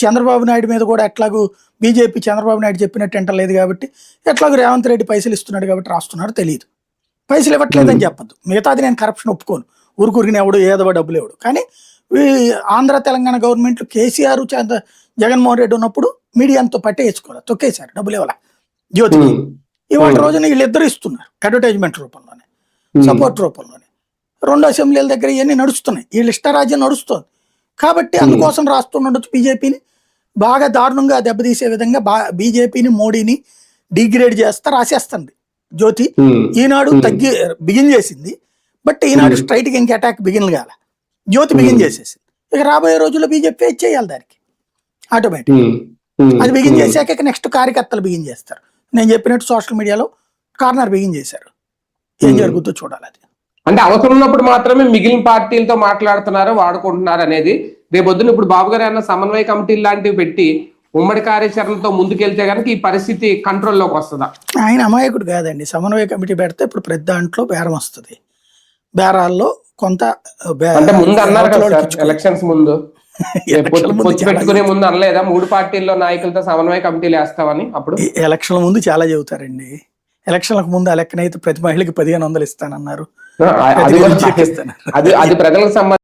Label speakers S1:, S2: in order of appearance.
S1: చంద్రబాబు నాయుడు మీద కూడా ఎట్లాగూ బీజేపీ చంద్రబాబు నాయుడు చెప్పినట్టు ఎంటలేదు కాబట్టి ఎట్లాగూ రేవంత్ రెడ్డి పైసలు ఇస్తున్నాడు కాబట్టి రాస్తున్నాడు తెలియదు. పైసలు ఇవ్వట్లేదని చెప్పద్దు, మిగతాది నేను కరప్షన్ ఒప్పుకోను, ఊరికూరిని ఎవడు ఏదో డబ్బులు ఇవ్వడు. కానీ ఆంధ్ర తెలంగాణ గవర్నమెంట్లు కేసీఆర్ జగన్మోహన్ రెడ్డి ఉన్నప్పుడు మీడియాతో పట్టేసుకోవాలి, తొక్కేశారు, డబ్బులు ఇవ్వాల జ్యోతికి. ఇవాళ రోజున వీళ్ళిద్దరు ఇస్తున్నారు అడ్వర్టైజ్మెంట్ రూపంలోనే, సపోర్ట్ రూపంలోనే. 2 అసెంబ్లీల దగ్గర ఇవన్నీ నడుస్తున్నాయి, వీళ్ళ ఇష్టరాజ్యం నడుస్తుంది. కాబట్టి అందుకోసం రాస్తుండొచ్చు బీజేపీని బాగా దారుణంగా దెబ్బతీసే విధంగా బీజేపీని మోడీని డిగ్రేడ్ చేస్తా రాసేస్తుంది జ్యోతి. ఈనాడు బిగిన్ చేసింది, బట్ ఈనాడు స్ట్రైట్ గా ఇంకా అటాక్ బిగిన్ కాల, జ్యోతి బిగిన్ చేసేసింది. ఇక రాబోయే రోజుల్లో బీజేపీ ఫేస్ చేయాలి దానికి ఆటోమేటిక్. అది బిగిన్ చేశాక నెక్స్ట్ కార్యకర్తలు బిగిన్ చేస్తారు. నేను చెప్పినట్టు సోషల్ మీడియాలో కార్నర్ బిగిన్ చేశారు, ఏం జరుగుతుందో చూడాలి. అది
S2: అంటే అవసరం ఉన్నప్పుడు మాత్రమే మిగిలిన పార్టీలతో మాట్లాడుతున్నారు, వాడుకుంటున్నారు అనేది. రేపొద్దున ఇప్పుడు బాబు గారు అన్న సమన్వయ కమిటీలు లాంటివి పెట్టి ఉమ్మడి కార్యాచరణతో ముందుకెళ్తే కనుక ఈ పరిస్థితి కంట్రోల్లోకి వస్తుందా?
S1: ఆయన అమాయకుడు కాదండి. సమన్వయ కమిటీ పెడితే ఇప్పుడు ప్రతి దాంట్లో బేరం వస్తుంది. బేరాల్లో కొంత
S2: ముందు అన్నారు కదా ఎలక్షన్స్ ముందు పెట్టుకునే ముందు అనలేదా 3 పార్టీల్లో నాయకులతో సమన్వయ కమిటీలు వేస్తామని? అప్పుడు
S1: ఎలక్షన్ల ముందు చాలా చెబుతారండి. ఎలక్షన్లకు ముందు ఆ లెక్కనైతే ప్రతి మహిళకి 1500 ఇస్తానన్నారు.
S2: అది ప్రజలకు సంబంధించి